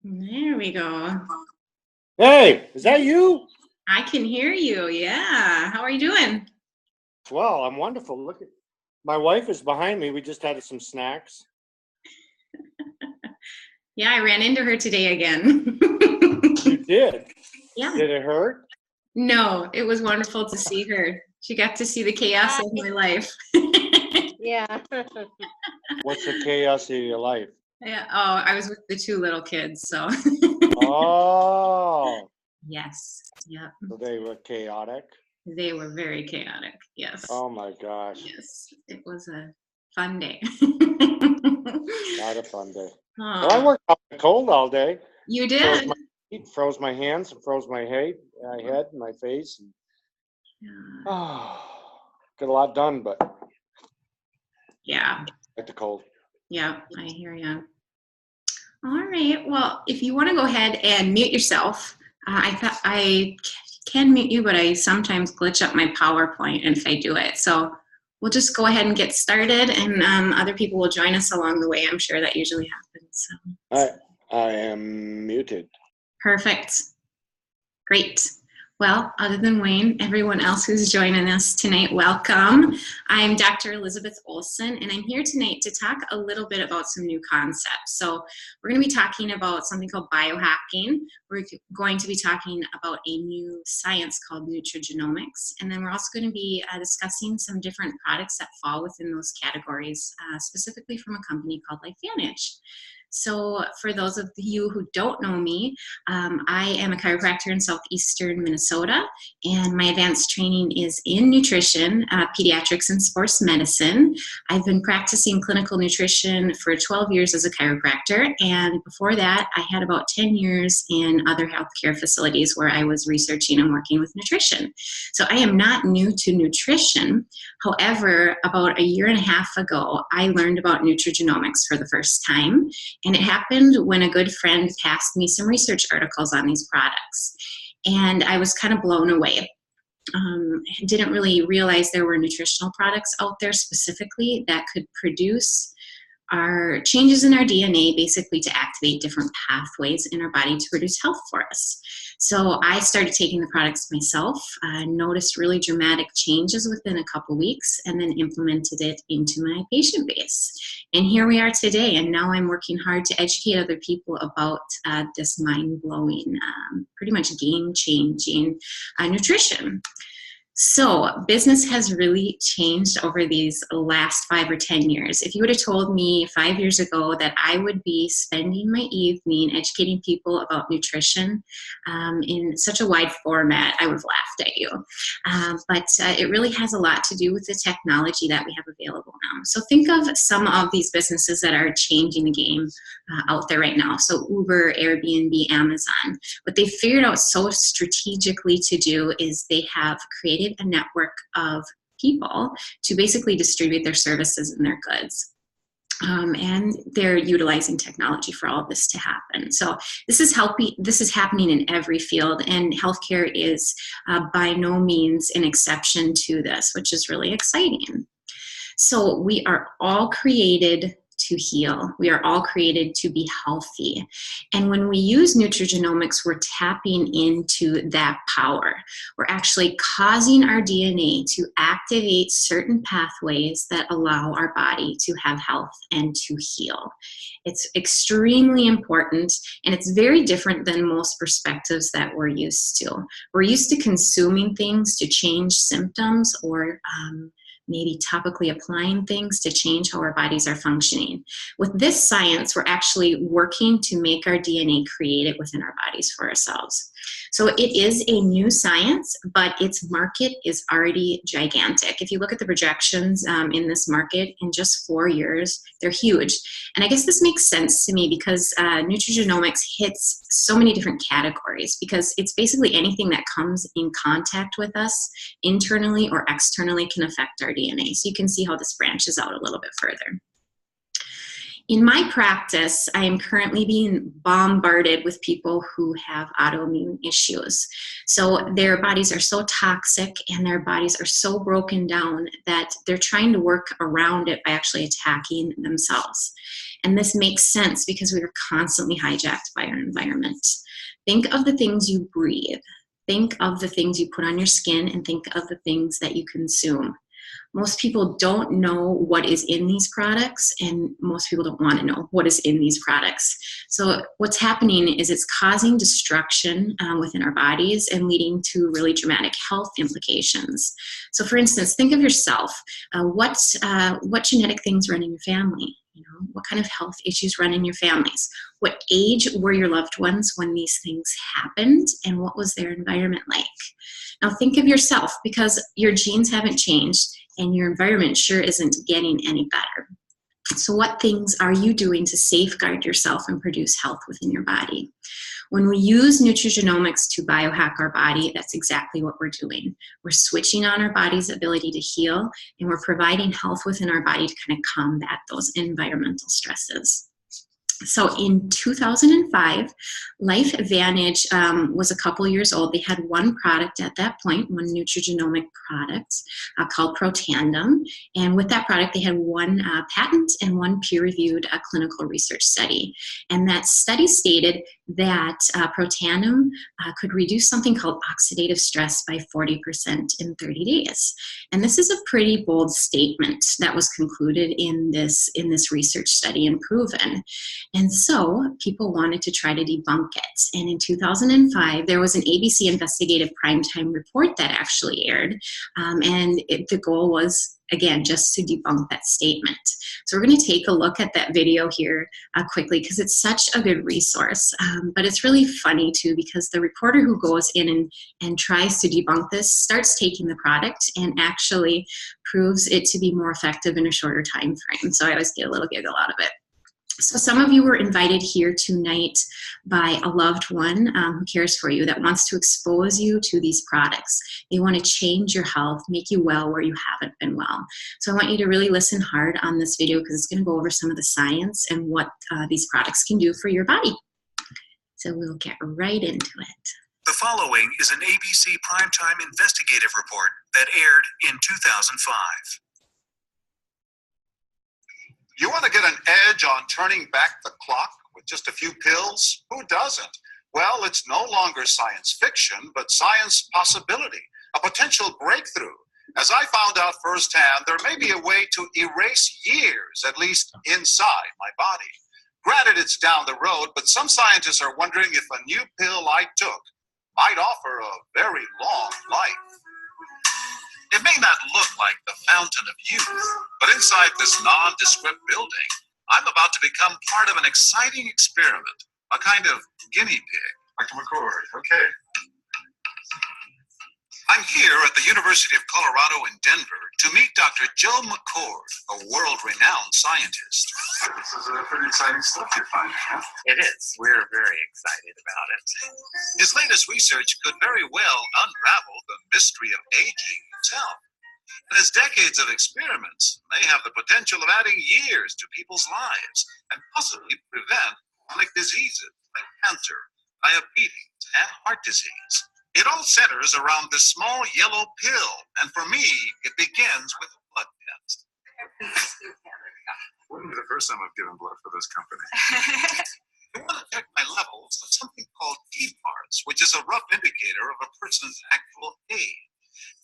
There we go. Hey, is that you? I can hear you. Yeah. How are you doing? Well, I'm wonderful. Look at my wife is behind me. We just had some snacks. Yeah, I ran into her today again. You did? Yeah. Did it hurt? No, it was wonderful to see her. She got to see the chaos of my life. Yeah. What's the chaos of your life? Yeah. Oh, I was with the two little kids, so Oh, yes. Yep. so they were chaotic. They were very chaotic. Yes. Oh my gosh, Yes. It was a fun day. not a fun day. Oh, Well, I worked out in the cold all day. you Froze did. my feet, froze my hands, and froze my head, my face. And, Yeah. got a lot done, but Yeah. at the cold. Yeah, I hear you. All right. Well, if you want to go ahead and mute yourself, I thought I can mute you, but I sometimes glitch up my PowerPoint if I do it. So we'll just go ahead and get started, and other people will join us along the way. I'm sure that usually happens. So. I am muted. Perfect. Great. Well, other than Wayne, everyone else who's joining us tonight, welcome. I'm Dr. Elizabeth Olson, and I'm here tonight to talk a little bit about some new concepts. So we're going to be talking about something called biohacking. We're going to be talking about a new science called NUTRIGENOMICS, and then we're also going to be discussing some different products that fall within those categories, specifically from a company called LifeVantage. So for those of you who don't know me, I am a chiropractor in southeastern Minnesota, and my advanced training is in nutrition, pediatrics, and sports medicine. I've been practicing clinical nutrition for 12 years as a chiropractor, and before that, I had about 10 years in other healthcare facilities where I was researching and working with nutrition. So I am not new to nutrition. However, about a year and a half ago, I learned about nutrigenomics for the first time. And it happened when a good friend passed me some research articles on these products. And I was kind of blown away. Didn't really realize there were nutritional products out there specifically that could produce our changes in our DNA, basically to activate different pathways in our body to produce health for us. So I started taking the products myself, noticed really dramatic changes within a couple weeks, and then implemented it into my patient base. And here we are today, and now I'm working hard to educate other people about this mind-blowing, pretty much game-changing nutrition. So business has really changed over these last 5 or 10 years. If you would have told me 5 years ago that I would be spending my evening educating people about nutrition in such a wide format, I would have laughed at you. But it really has a lot to do with the technology that we have available now. So think of some of these businesses that are changing the game out there right now. So Uber, Airbnb, Amazon. What they figured out so strategically to do is they have created a network of people to basically distribute their services and their goods. And they're utilizing technology for all of this to happen. So this is happening in every field, and healthcare is by no means an exception to this, which is really exciting. So we are all created to heal. We are all created to be healthy. And when we use nutrigenomics, we're tapping into that power. We're actually causing our DNA to activate certain pathways that allow our body to have health and to heal. It's extremely important, and it's very different than most perspectives that we're used to. We're used to consuming things to change symptoms, or maybe topically applying things to change how our bodies are functioning. With this science, we're actually working to make our DNA create it within our bodies for ourselves. So it is a new science, but its market is already gigantic. If you look at the projections in this market in just 4 years, they're huge. And I guess this makes sense to me because nutrigenomics hits so many different categories, because it's basically anything that comes in contact with us internally or externally can affect our DNA. So you can see how this branches out a little bit further. In my practice, I am currently being bombarded with people who have autoimmune issues. So their bodies are so toxic and their bodies are so broken down that they're trying to work around it by actually attacking themselves. And this makes sense because we are constantly hijacked by our environment. Think of the things you breathe. Think of the things you put on your skin, and think of the things that you consume. Most people don't know what is in these products, and most people don't want to know what is in these products. So what's happening is it's causing destruction within our bodies and leading to really dramatic health implications. So for instance, think of yourself. What genetic things run in your family? What kind of health issues run in your families? What age were your loved ones when these things happened, and what was their environment like? Now think of yourself, because your genes haven't changed and your environment sure isn't getting any better. So what things are you doing to safeguard yourself and produce health within your body? When we use nutrigenomics to biohack our body, that's exactly what we're doing. We're switching on our body's ability to heal, and we're providing health within our body to kind of combat those environmental stresses. So in 2005, LifeVantage was a couple years old. They had one product at that point, one nutrigenomic product called Protandim. And with that product, they had one patent and one peer-reviewed clinical research study. And that study stated that Protandim could reduce something called oxidative stress by 40% in 30 days. And this is a pretty bold statement that was concluded in this research study and proven. And so people wanted to try to debunk it. And in 2005, there was an ABC investigative primetime report that actually aired. The goal was, again, just to debunk that statement. So we're going to take a look at that video here quickly, because it's such a good resource. But it's really funny too, because the reporter who goes in and tries to debunk this starts taking the product and actually proves it to be more effective in a shorter time frame. So I always get a little giggle out of it. So some of you were invited here tonight by a loved one who cares for you, that wants to expose you to these products. They want to change your health, make you well where you haven't been well. So I want you to really listen hard on this video, because it's going to go over some of the science and what these products can do for your body. So we'll get right into it. The following is an ABC Primetime investigative report that aired in 2005. You want to get an edge on turning back the clock with just a few pills? Who doesn't? Well, it's no longer science fiction, but science possibility, a potential breakthrough. As I found out firsthand, there may be a way to erase years, at least inside my body. Granted, it's down the road, but some scientists are wondering if a new pill I took might offer a very long life. It may not look like the fountain of youth, but inside this nondescript building, I'm about to become part of an exciting experiment, a kind of guinea pig. Dr. McCord, okay. I'm here at the University of Colorado in Denver to meet Dr. Joe McCord, a world-renowned scientist. This is pretty exciting stuff you're finding, huh? It is. We're very excited about it. His latest research could very well unravel the mystery of aging itself. And his decades of experiments may have the potential of adding years to people's lives and possibly prevent chronic diseases like cancer, diabetes, and heart disease. It all centers around this small yellow pill, and for me, it begins with a blood test. Wouldn't be the first time I've given blood for this company. I want to check my levels of something called PPARs, which is a rough indicator of a person's actual age.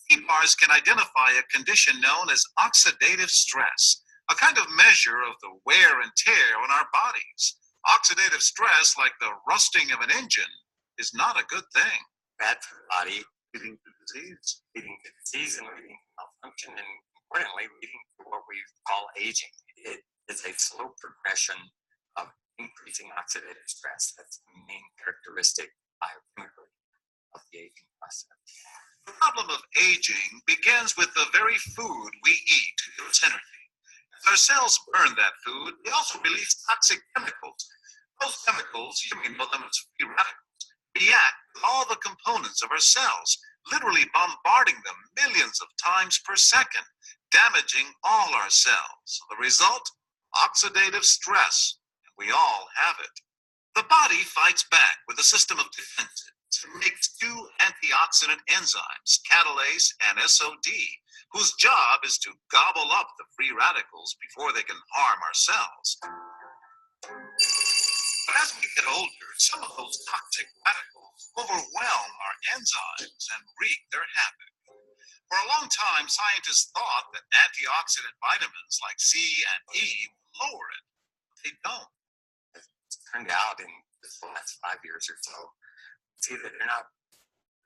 PPARs can identify a condition known as oxidative stress, a kind of measure of the wear and tear on our bodies. Oxidative stress, like the rusting of an engine, is not a good thing. Bad for the body, Leading to disease. leading to disease and leading to malfunction, and importantly, leading to what we call aging. It is a slow progression of increasing oxidative stress. That's the main characteristic biochemically of the aging process. The problem of aging begins with the very food we eat to give us energy. As our cells burn that food, they also release toxic chemicals. Those chemicals, you may know them as free radicals, react with all the components of our cells, literally bombarding them millions of times per second, damaging all our cells. The result? oxidative stress. We all have it. The body fights back with a system of defenses. It makes two antioxidant enzymes, catalase and SOD, whose job is to gobble up the free radicals before they can harm our cells. But as we get older, some of those toxic radicals overwhelm our enzymes and wreak their havoc. For a long time, scientists thought that antioxidant vitamins like C and E will lower it. They don't. It's turned out in the last 5 years or so, see that they're not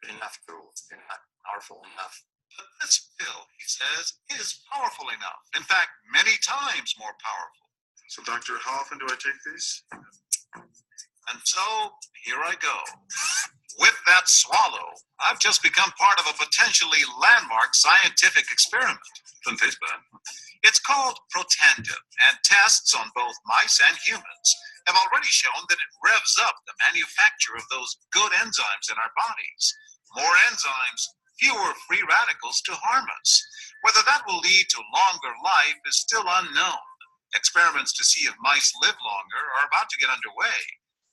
good enough tools. They're not powerful enough. But this pill, he says, is powerful enough. In fact, many times more powerful. So, doctor, how often do I take these? And so, here I go. With that swallow, I've just become part of a potentially landmark scientific experiment. Doesn't taste bad. It's called Protandim, and tests on both mice and humans have already shown that it revs up the manufacture of those good enzymes in our bodies. More enzymes, fewer free radicals to harm us. Whether that will lead to longer life is still unknown. Experiments to see if mice live longer are about to get underway,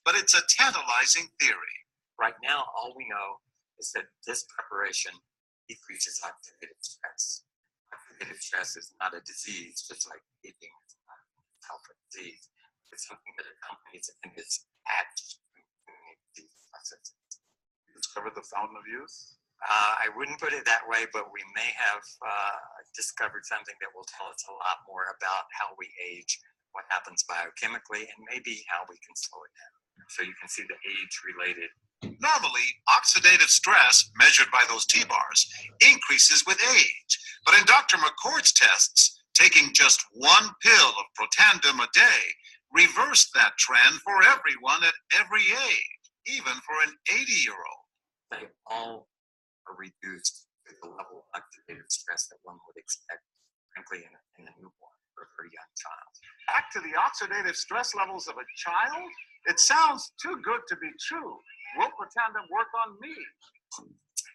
but it's a tantalizing theory. Right now, all we know is that this preparation decreases oxidative stress. Oxidative stress is not a disease, just like aging is not itself a disease. It's something that accompanies and is attached to these processes. Discover the fountain of youth? I wouldn't put it that way, but we may have discovered something that will tell us a lot more about how we age, what happens biochemically, and maybe how we can slow it down. So you can see the age-related. Normally, oxidative stress, measured by those T-bars, increases with age. But in Dr. McCord's tests, taking just one pill of Protandim a day reversed that trend for everyone at every age, even for an 80-year-old. They all are reduced to the level of oxidative stress that one would expect, frankly, in a newborn or a very young child. Back to the oxidative stress levels of a child? It sounds too good to be true. Will Protandim work on me?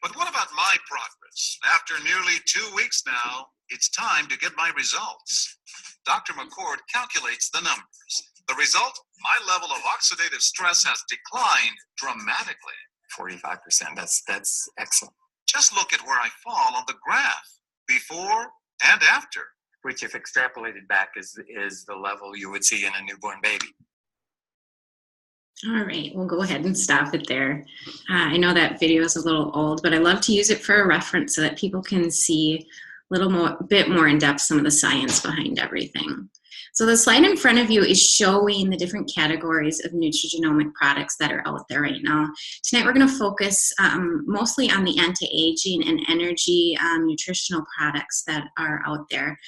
But what about my progress? After nearly 2 weeks now, it's time to get my results. Dr. McCord calculates the numbers. The result, my level of oxidative stress has declined dramatically. 45%, that's excellent. Just look at where I fall on the graph, before and after. Which, if extrapolated back, is the level you would see in a newborn baby. All right, we'll go ahead and stop it there. I know that video is a little old, but I love to use it for a reference so that people can see a bit more in depth some of the science behind everything. So the slide in front of you is showing the different categories of nutrigenomic products that are out there right now. Tonight we're going to focus mostly on the anti-aging and energy nutritional products that are out there.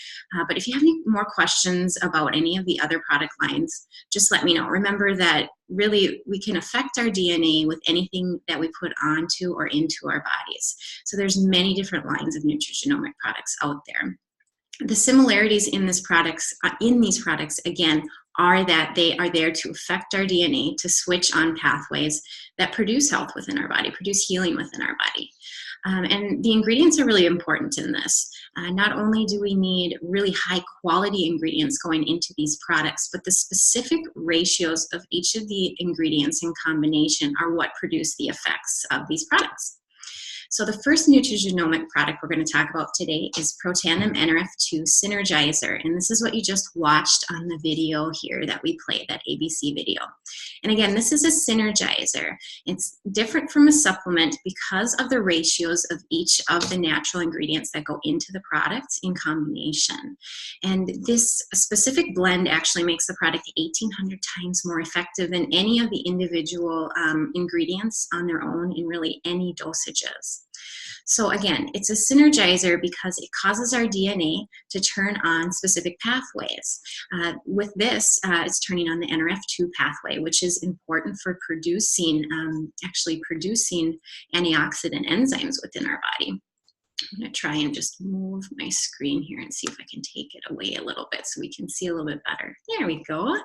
But if you have any more questions about any of the other product lines, just let me know. Remember that really we can affect our DNA with anything that we put onto or into our bodies. So there's many different lines of nutrigenomic products out there. The similarities in these products, again, are that they are there to affect our DNA, to switch on pathways that produce health within our body, produce healing within our body. And the ingredients are really important in this. Not only do we need really high quality ingredients going into these products, but the specific ratios of each of the ingredients in combination are what produce the effects of these products. So the first nutrigenomic product we're going to talk about today is Protandim NRF2 Synergizer. And this is what you just watched on the video here that we played, that ABC video. And again, this is a synergizer. It's different from a supplement because of the ratios of each of the natural ingredients that go into the product in combination. And this specific blend actually makes the product 1,800 times more effective than any of the individual ingredients on their own in really any dosages. So again, it's a synergizer because it causes our DNA to turn on specific pathways. With this, it's turning on the NRF2 pathway, which is important for producing, actually producing antioxidant enzymes within our body. I'm going to try and just move my screen here and see if I can take it away a little bit so we can see a little bit better. There we go.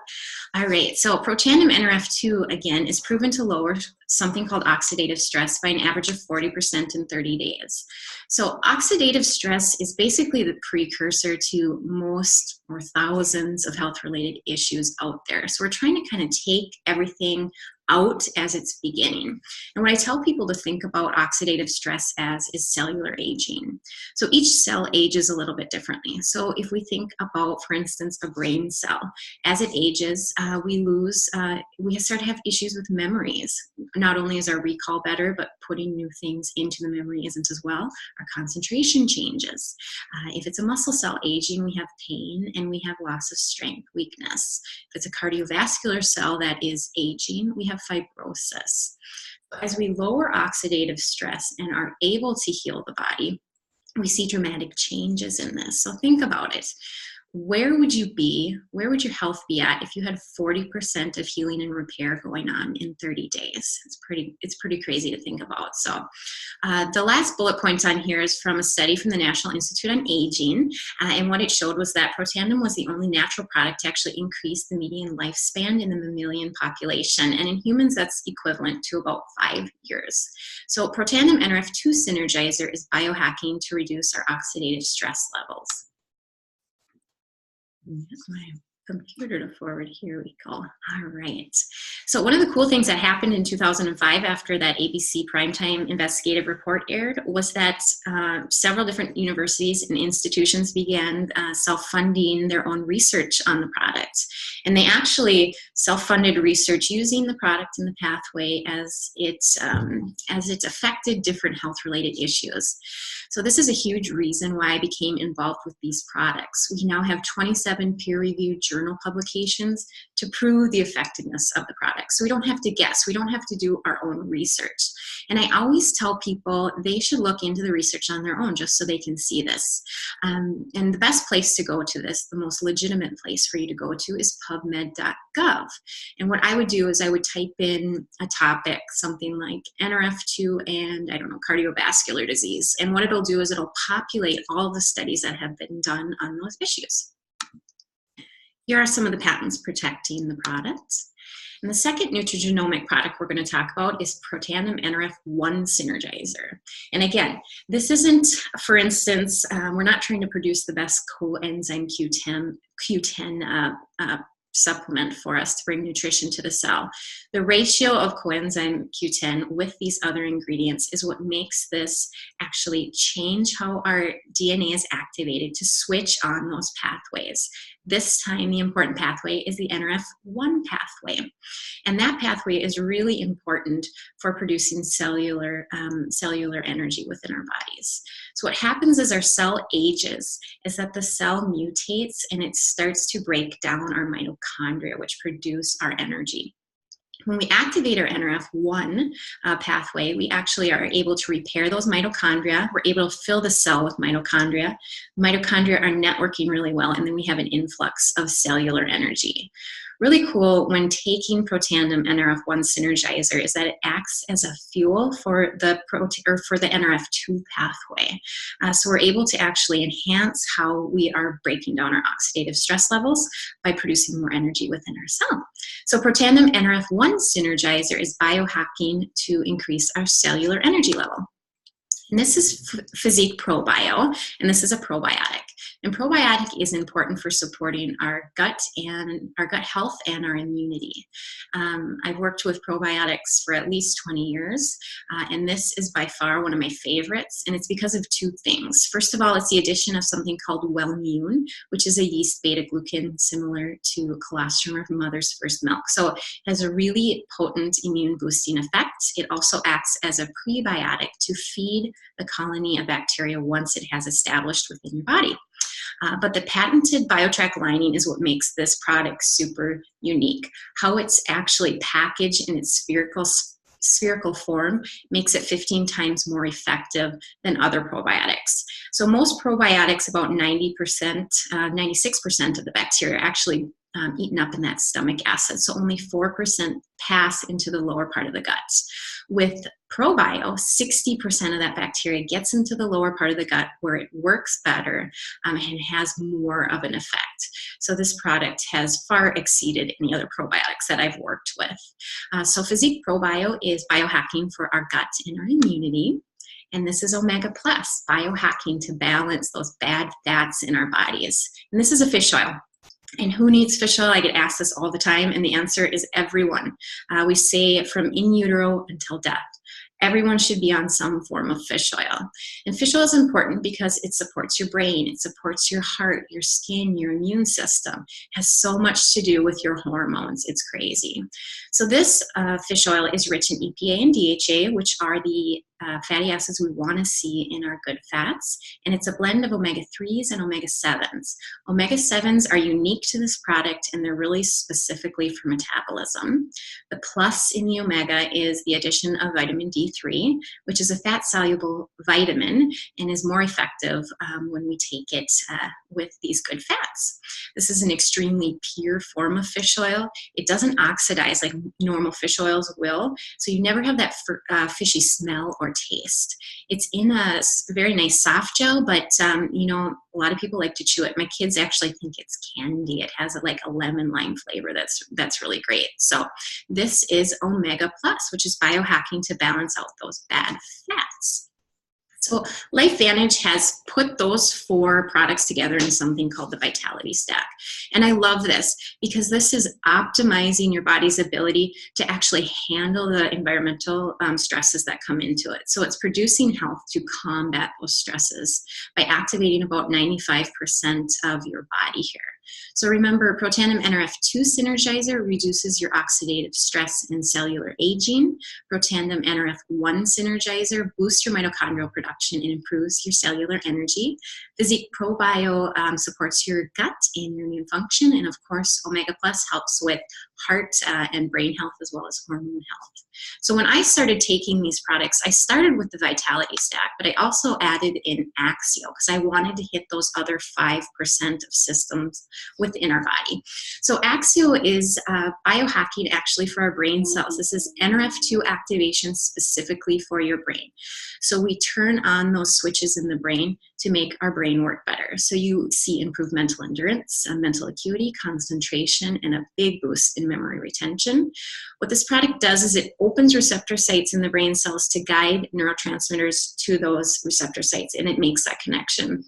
All right, so Protandim NRF2, again, is proven to lower something called oxidative stress by an average of 40% in 30 days. So oxidative stress is basically the precursor to most or thousands of health-related issues out there. So we're trying to kind of take everything out as it's beginning. And what I tell people to think about oxidative stress as is cellular aging. So each cell ages a little bit differently. So if we think about, for instance, a brain cell, as it ages, we start to have issues with memories. Not only is our recall better, but putting new things into the memory isn't as well. Our concentration changes. If it's a muscle cell aging, we have pain and we have loss of strength, weakness. If it's a cardiovascular cell that is aging, we have fibrosis. As we lower oxidative stress and are able to heal the body, we see dramatic changes in this. So think about it. Where would you be? Where would your health be at if you had 40% of healing and repair going on in 30 days? It's pretty crazy to think about. So the last bullet point on here is from a study from the National Institute on Aging. And what it showed was that Protandim was the only natural product to actually increase the median lifespan in the mammalian population. And in humans, that's equivalent to about 5 years. So Protandim NRF2 Synergizer is biohacking to reduce our oxidative stress levels. Get my computer to forward. Here we go. All right. So one of the cool things that happened in 2005 after that ABC primetime investigative report aired was that several different universities and institutions began self-funding their own research on the product. And they actually self-funded research using the product and the pathway as it affected different health-related issues. So this is a huge reason why I became involved with these products. We now have 27 peer-reviewed journal publications to prove the effectiveness of the product. So we don't have to guess. We don't have to do our own research. And I always tell people they should look into the research on their own just so they can see this. And the best place to go to this, the most legitimate place for you to go to is pubmed.gov. And what I would do is I would type in a topic, something like NRF2 and, I don't know, cardiovascular disease. And what it'll do is it'll populate all the studies that have been done on those issues. Here are some of the patents protecting the product. And the second nutrigenomic product we're going to talk about is Protandim NRF1 Synergizer. And again, this isn't, for instance, we're not trying to produce the best coenzyme Q10 supplement for us to bring nutrition to the cell. The ratio of coenzyme Q10 with these other ingredients is what makes this actually change how our DNA is activated to switch on those pathways. This time, the important pathway is the NRF1 pathway. And that pathway is really important for producing cellular energy within our bodies. So what happens as our cell ages is that the cell mutates and it starts to break down our mitochondria, which produce our energy. When we activate our NRF1 pathway, we actually are able to repair those mitochondria. We're able to fill the cell with mitochondria. Mitochondria are networking really well, and then we have an influx of cellular energy. Really cool when taking Protandim NRF1 Synergizer is that it acts as a fuel for the NRF2 pathway. So we're able to actually enhance how we are breaking down our oxidative stress levels by producing more energy within our cell. So Protandim NRF1 Synergizer is biohacking to increase our cellular energy level. And this is Physique ProBio, and this is a probiotic. And probiotic is important for supporting our gut health and our immunity. I've worked with probiotics for at least 20 years, and this is by far one of my favorites, and it's because of two things. First of all, it's the addition of something called Wellmune, which is a yeast beta-glucan similar to colostrum from mother's first milk. So it has a really potent immune boosting effect. It also acts as a prebiotic to feed the colony of bacteria once it has established within your body. But the patented BioTrack lining is what makes this product super unique. How it's actually packaged in its spherical form makes it 15 times more effective than other probiotics. So most probiotics, about 96% of the bacteria actually eaten up in that stomach acid. So only 4% pass into the lower part of the gut. With ProBio, 60% of that bacteria gets into the lower part of the gut where it works better and has more of an effect. So this product has far exceeded any other probiotics that I've worked with. So Physique ProBio is biohacking for our gut and our immunity. And this is Omega Plus, biohacking to balance those bad fats in our bodies. And this is a fish oil. And who needs fish oil? I get asked this all the time, and the answer is everyone. We say from in utero until death. Everyone should be on some form of fish oil. And fish oil is important because it supports your brain, it supports your heart, your skin, your immune system. It has so much to do with your hormones. It's crazy. So this fish oil is rich in EPA and DHA, which are the fatty acids we want to see in our good fats. And it's a blend of omega-3s and omega-7s. Omega-7s are unique to this product, and they're really specifically for metabolism. The plus in the omega is the addition of vitamin D3, which is a fat-soluble vitamin and is more effective when we take it with these good fats. This is an extremely pure form of fish oil. It doesn't oxidize like normal fish oils will, so you never have that fishy smell or taste. It's in a very nice soft gel, but you know, a lot of people like to chew it. My kids actually think it's candy. It has like a lemon lime flavor that's really great. So this is Omega Plus, which is biohacking to balance out those bad fats. So LifeVantage has put those 4 products together in something called the Vitality Stack. And I love this because this is optimizing your body's ability to actually handle the environmental stresses that come into it. So it's producing health to combat those stresses by activating about 95% of your body here. So remember, Protandim NRF2 Synergizer reduces your oxidative stress and cellular aging. Protandim NRF1 Synergizer boosts your mitochondrial production and improves your cellular energy. Physique ProBio supports your gut and your immune function. And of course, Omega Plus helps with heart and brain health as well as hormone health. So when I started taking these products, I started with the Vitality Stack, but I also added in Axio because I wanted to hit those other 5% of systems within our body. So Axio is biohacking actually for our brain cells. This is NRF2 activation specifically for your brain. So we turn on those switches in the brain to make our brain work better. So you see improved mental endurance, mental acuity, concentration, and a big boost in memory retention. What this product does is it opens receptor sites in the brain cells to guide neurotransmitters to those receptor sites, and it makes that connection.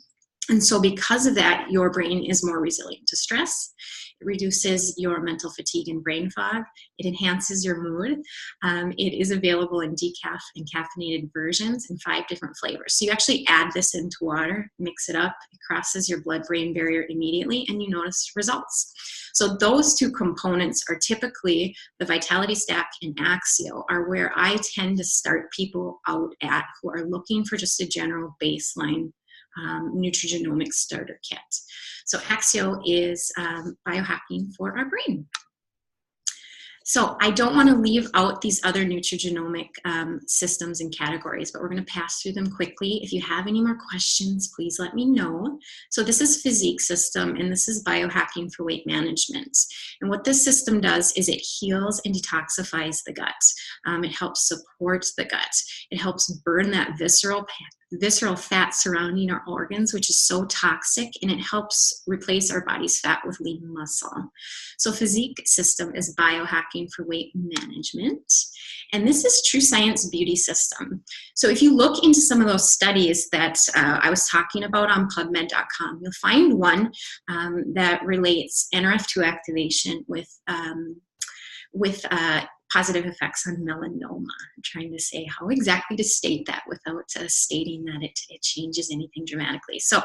And so because of that, your brain is more resilient to stress. It reduces your mental fatigue and brain fog. It enhances your mood. It is available in decaf and caffeinated versions in 5 different flavors. So you actually add this into water, mix it up, it crosses your blood-brain barrier immediately, and you notice results. So those 2 components are typically the Vitality Stack and Axio are where I tend to start people out at who are looking for just a general baseline NUTRIGENOMICS starter kit. So Axio is biohacking for our brain. So I don't want to leave out these other nutrigenomic systems and categories, but we're going to pass through them quickly. If you have any more questions, please let me know. So this is Physique system, and this is biohacking for weight management. And what this system does is it heals and detoxifies the gut. It helps support the gut. It helps burn that visceral fat surrounding our organs, which is so toxic, and it helps replace our body's fat with lean muscle. So Physique system is biohacking for weight management, and this is True Science Beauty System. So if you look into some of those studies that I was talking about on PubMed.com, you'll find one that relates NRF2 activation with positive effects on melanoma. I'm trying to say how exactly to state that without stating that it changes anything dramatically. So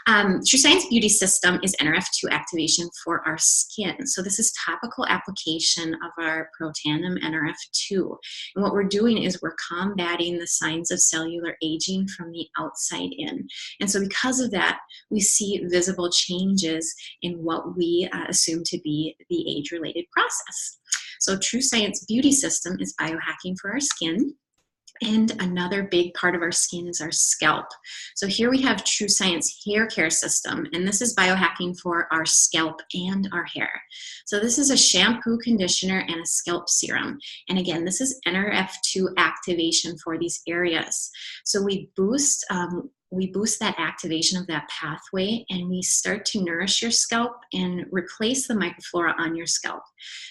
True Science Beauty System is NRF2 activation for our skin. So this is topical application of our Protandim NRF2. And what we're doing is we're combating the signs of cellular aging from the outside in. And so because of that, we see visible changes in what we assume to be the age-related process. So True Science Beauty System is biohacking for our skin. And another big part of our skin is our scalp. So here we have True Science Hair Care System, and this is biohacking for our scalp and our hair. So this is a shampoo, conditioner, and a scalp serum. And again, this is NRF2 activation for these areas. So we boost that activation of that pathway, and we start to nourish your scalp and replace the microflora on your scalp.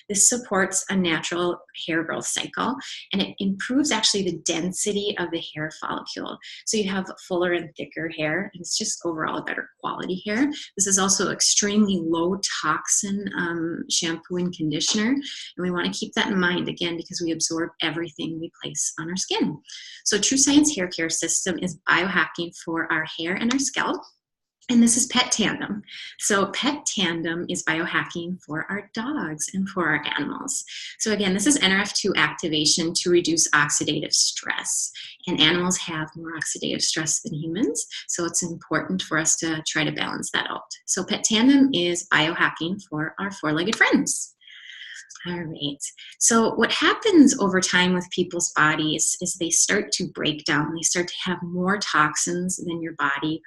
This supports a natural hair growth cycle, and it improves actually the density of the hair follicle. So you have fuller and thicker hair, and it's just overall a better quality hair. This is also extremely low toxin shampoo and conditioner, and we want to keep that in mind, again, because we absorb everything we place on our skin. So True Science Hair Care System is biohacking for our hair and our scalp. And this is Pet Tandem. So Pet Tandem is biohacking for our dogs and for our animals. So again, this is NRF2 activation to reduce oxidative stress. And animals have more oxidative stress than humans, so it's important for us to try to balance that out. So Pet Tandem is biohacking for our four-legged friends. All right. So what happens over time with people's bodies is they start to break down. They start to have more toxins than your body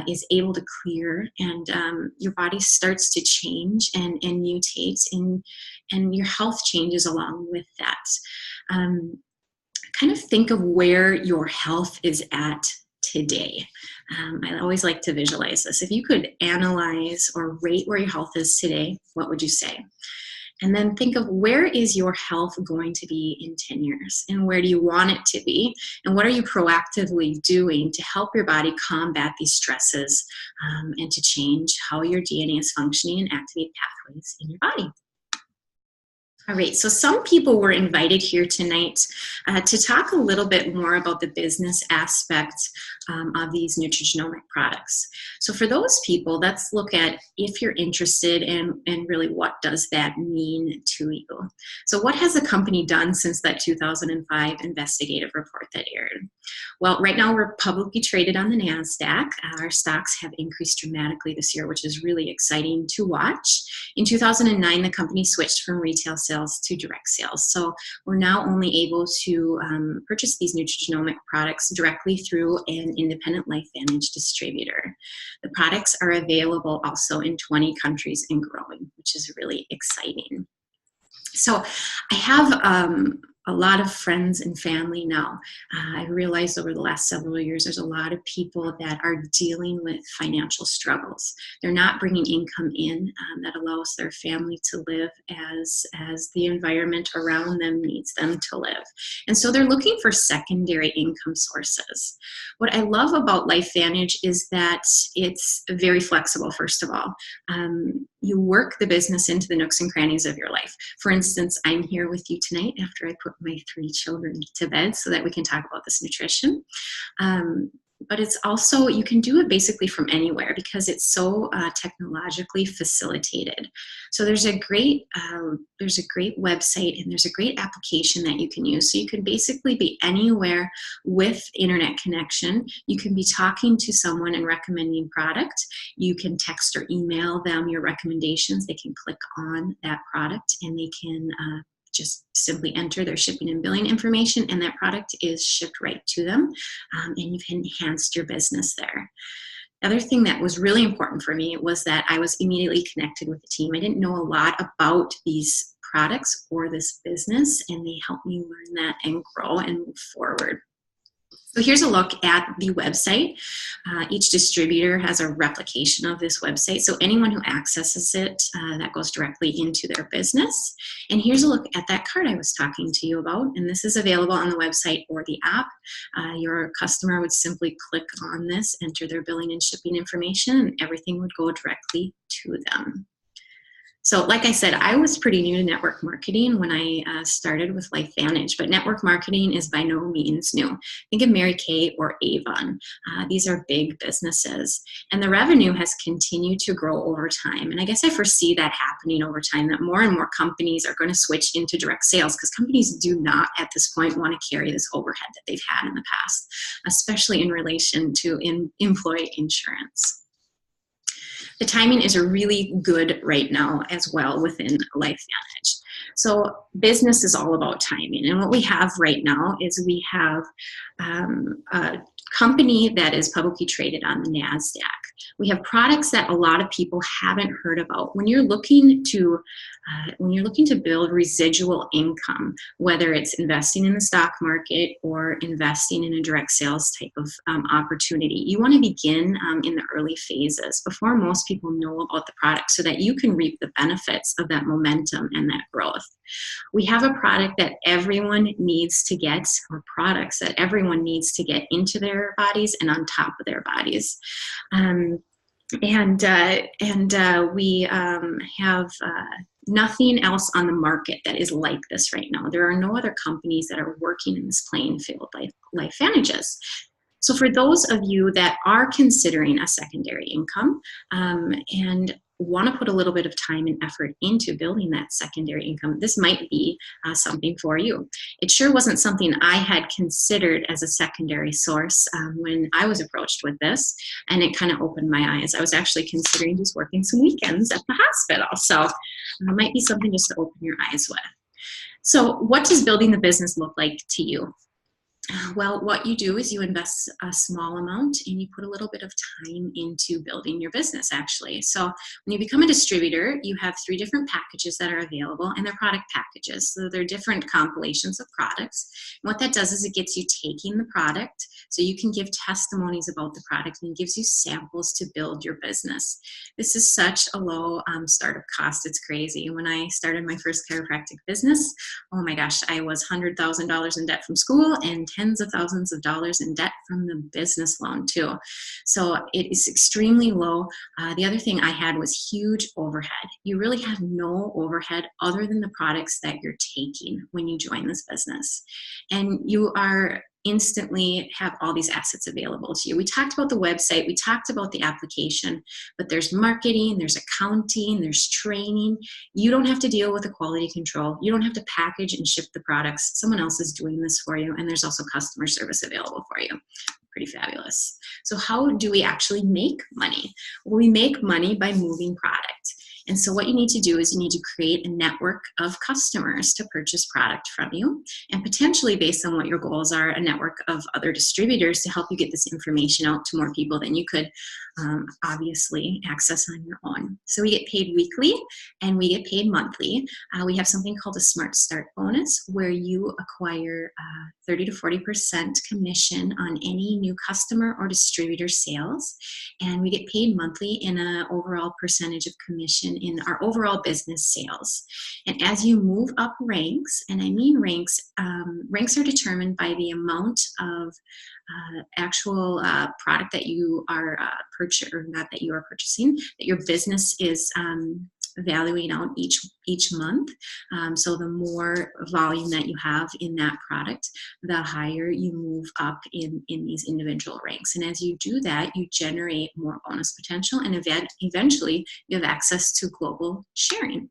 is able to clear, and your body starts to change and mutate, and your health changes along with that. Kind of think of where your health is at today. I always like to visualize this. If you could analyze or rate where your health is today, what would you say? And then think of where is your health going to be in 10 years, and where do you want it to be, and what are you proactively doing to help your body combat these stresses and to change how your DNA is functioning and activate pathways in your body. All right, so some people were invited here tonight to talk a little bit more about the business aspect of these nutrigenomic products. So for those people, let's look at if you're interested and really what does that mean to you. So what has the company done since that 2005 investigative report that aired? Well, right now we're publicly traded on the NASDAQ. Our stocks have increased dramatically this year, which is really exciting to watch. In 2009, the company switched from retail sales to direct sales. So we're now only able to purchase these nutrigenomic products directly through an independent LifeVantage distributor. The products are available also in 20 countries and growing, which is really exciting. So I have a lot of friends and family now. I realized over the last several years, there's a lot of people that are dealing with financial struggles. They're not bringing income in that allows their family to live as the environment around them needs them to live. And so they're looking for secondary income sources. What I love about LifeVantage is that it's very flexible, first of all. You work the business into the nooks and crannies of your life. For instance, I'm here with you tonight after I put my 3 children to bed so that we can talk about this nutrition. But it's also, you can do it basically from anywhere because it's so technologically facilitated. So there's a great website and there's a great application that you can use. So you can basically be anywhere with internet connection. You can be talking to someone and recommending product. You can text or email them your recommendations. They can click on that product and they can just simply enter their shipping and billing information, and that product is shipped right to them, and you've enhanced your business there. The other thing that was really important for me was that I was immediately connected with the team. I didn't know a lot about these products or this business, and they helped me learn that and grow and move forward. So here's a look at the website. Each distributor has a replication of this website. So anyone who accesses it, that goes directly into their business. And here's a look at that card I was talking to you about. And this is available on the website or the app. Your customer would simply click on this, enter their billing and shipping information, and everything would go directly to them. So like I said, I was pretty new to network marketing when I started with LifeVantage, but network marketing is by no means new. Think of Mary Kay or Avon. These are big businesses, and the revenue has continued to grow over time. And I guess I foresee that happening over time, that more and more companies are going to switch into direct sales because companies do not at this point want to carry this overhead that they've had in the past, especially in relation to employee insurance. The timing is really good right now as well within LifeVantage. So business is all about timing. And what we have right now is we have a company that is publicly traded on the NASDAQ. We have products that a lot of people haven't heard about. When you're looking to build residual income, whether it's investing in the stock market or investing in a direct sales type of opportunity, you want to begin in the early phases before most people know about the product so that you can reap the benefits of that momentum and that growth. We have a product that everyone needs to get, or products that everyone needs to get into their bodies and on top of their bodies. We have nothing else on the market that is like this right now. There are no other companies that are working in this playing field like LifeVantage's. So for those of you that are considering a secondary income and want to put a little bit of time and effort into building that secondary income, this might be something for you. It sure wasn't something I had considered as a secondary source when I was approached with this, and it kind of opened my eyes. I was actually considering just working some weekends at the hospital, so it might be something just to open your eyes with. So what does building the business look like to you? Well, what you do is you invest a small amount and you put a little bit of time into building your business, actually. So when you become a distributor, you have 3 different packages that are available, and they're product packages. So they're different compilations of products. And what that does is it gets you taking the product so you can give testimonies about the product, and it gives you samples to build your business. This is such a low startup cost. It's crazy. When I started my first chiropractic business, oh my gosh, I was $100,000 in debt from school and tens of thousands of dollars in debt from the business loan too. So it is extremely low. The other thing I had was huge overhead. You really have no overhead other than the products that you're taking when you join this business. And you are instantly have all these assets available to you. We talked about the website, we talked about the application, but there's marketing, there's accounting, there's training. You don't have to deal with the quality control. You don't have to package and ship the products. Someone else is doing this for you, and there's also customer service available for you. Pretty fabulous. So how do we actually make money? Well, we make money by moving product. And so what you need to do is you need to create a network of customers to purchase product from you, and potentially, based on what your goals are, a network of other distributors to help you get this information out to more people than you could obviously access on your own. So we get paid weekly and we get paid monthly. We have something called a Smart Start bonus, where you acquire 30 to 40% commission on any new customer or distributor sales. And we get paid monthly in an overall percentage of commission in our overall business sales. And as you move up ranks, and I mean ranks, ranks are determined by the amount of actual product that you are purchasing, that your business is valuing out each month. So the more volume that you have in that product, the higher you move up in these individual ranks. And as you do that, you generate more bonus potential, and eventually you have access to global sharing.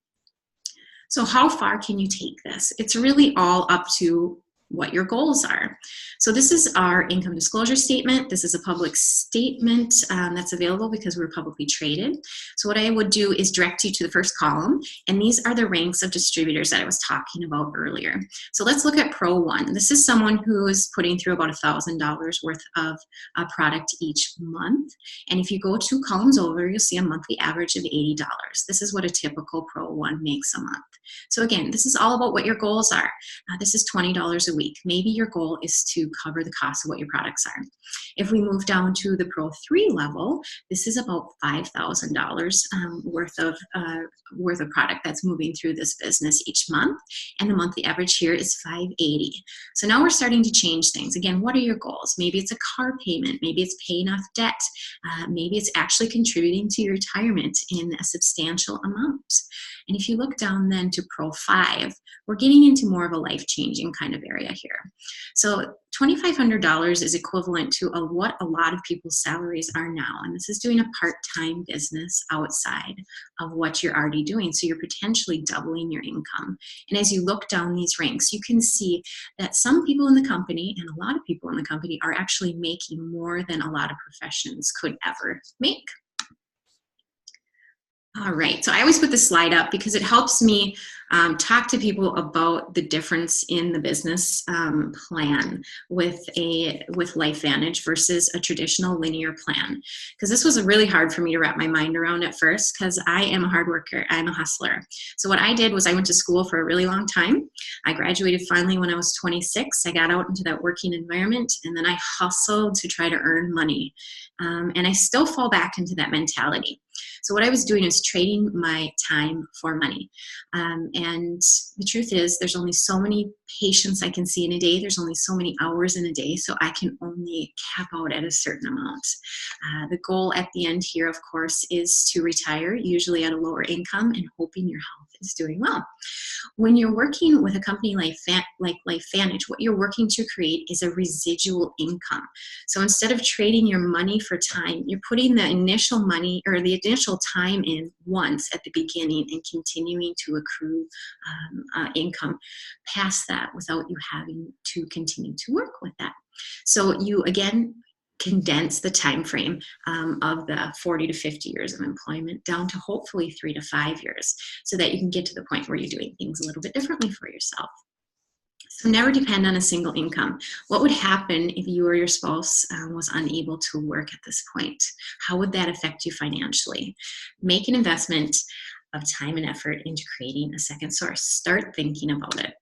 So how far can you take this? It's really all up to what your goals are. So this is our income disclosure statement. This is a public statement that's available because we're publicly traded. So what I would do is direct you to the first column, and these are the ranks of distributors that I was talking about earlier. So let's look at Pro 1. This is someone who is putting through about $1,000 worth of a product each month. And if you go 2 columns over, you'll see a monthly average of $80. This is what a typical Pro 1 makes a month. So again, this is all about what your goals are. This is $20 a week. Maybe your goal is to cover the cost of what your products are. If we move down to the Pro 3 level, this is about $5,000 worth of product that's moving through this business each month, and the monthly average here is $580. So now we're starting to change things. Again, what are your goals? Maybe it's a car payment, maybe it's paying off debt, maybe it's actually contributing to your retirement in a substantial amount. And if you look down then to Pro 5, we're getting into more of a life-changing kind of area here. So $2,500 is equivalent to what a lot of people's salaries are now. And this is doing a part-time business outside of what you're already doing. So you're potentially doubling your income. And as you look down these ranks, you can see that some people in the company and a lot of people in the company are actually making more than a lot of professions could ever make. All right, so I always put this slide up because it helps me talk to people about the difference in the business plan with LifeVantage versus a traditional linear plan. Because this was really hard for me to wrap my mind around at first, because I am a hard worker, I'm a hustler. So what I did was I went to school for a really long time. I graduated finally when I was 26. I got out into that working environment, and then I hustled to try to earn money. And I still fall back into that mentality. So what I was doing is trading my time for money. And the truth is, there's only so many patients I can see in a day. There's only so many hours in a day, so I can only cap out at a certain amount. The goal at the end here, of course, is to retire, usually at a lower income, and hoping your health is doing well. When you're working with a company like LifeVantage, what you're working to create is a residual income. So instead of trading your money for time, you're putting the initial money or the initial time in once at the beginning and continuing to accrue income past that without you having to continue to work with that. So you, again, condense the time frame of the 40 to 50 years of employment down to hopefully 3 to 5 years, so that you can get to the point where you're doing things a little bit differently for yourself. So never depend on a single income. What would happen if you or your spouse was unable to work at this point? How would that affect you financially? Make an investment of time and effort into creating a second source. Start thinking about it.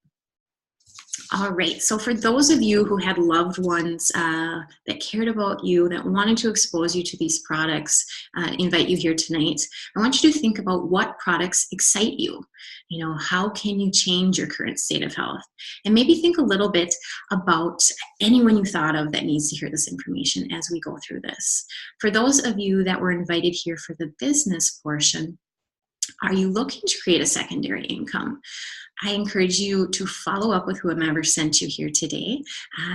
All right, so for those of you who had loved ones that cared about you, that wanted to expose you to these products, invite you here tonight, I want you to think about what products excite you. You know, how can you change your current state of health? And maybe think a little bit about anyone you thought of that needs to hear this information as we go through this. For those of you that were invited here for the business portion, are you looking to create a secondary income? I encourage you to follow up with whomever sent you here today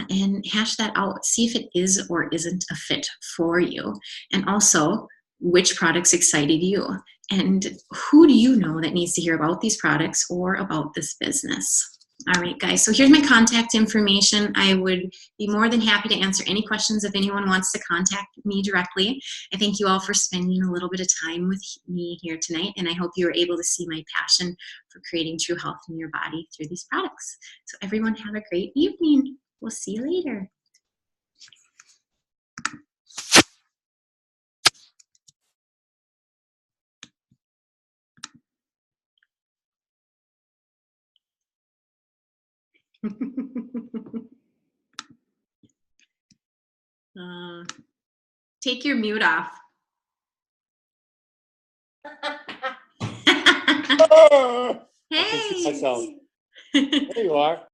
and hash that out. See if it is or isn't a fit for you. And also, which products excited you? And who do you know that needs to hear about these products or about this business? All right, guys, so here's my contact information. I would be more than happy to answer any questions if anyone wants to contact me directly. I thank you all for spending a little bit of time with me here tonight, and I hope you were able to see my passion for creating true health in your body through these products. So everyone have a great evening. We'll see you later. Take your mute off. I can see Hey. myself. There you are.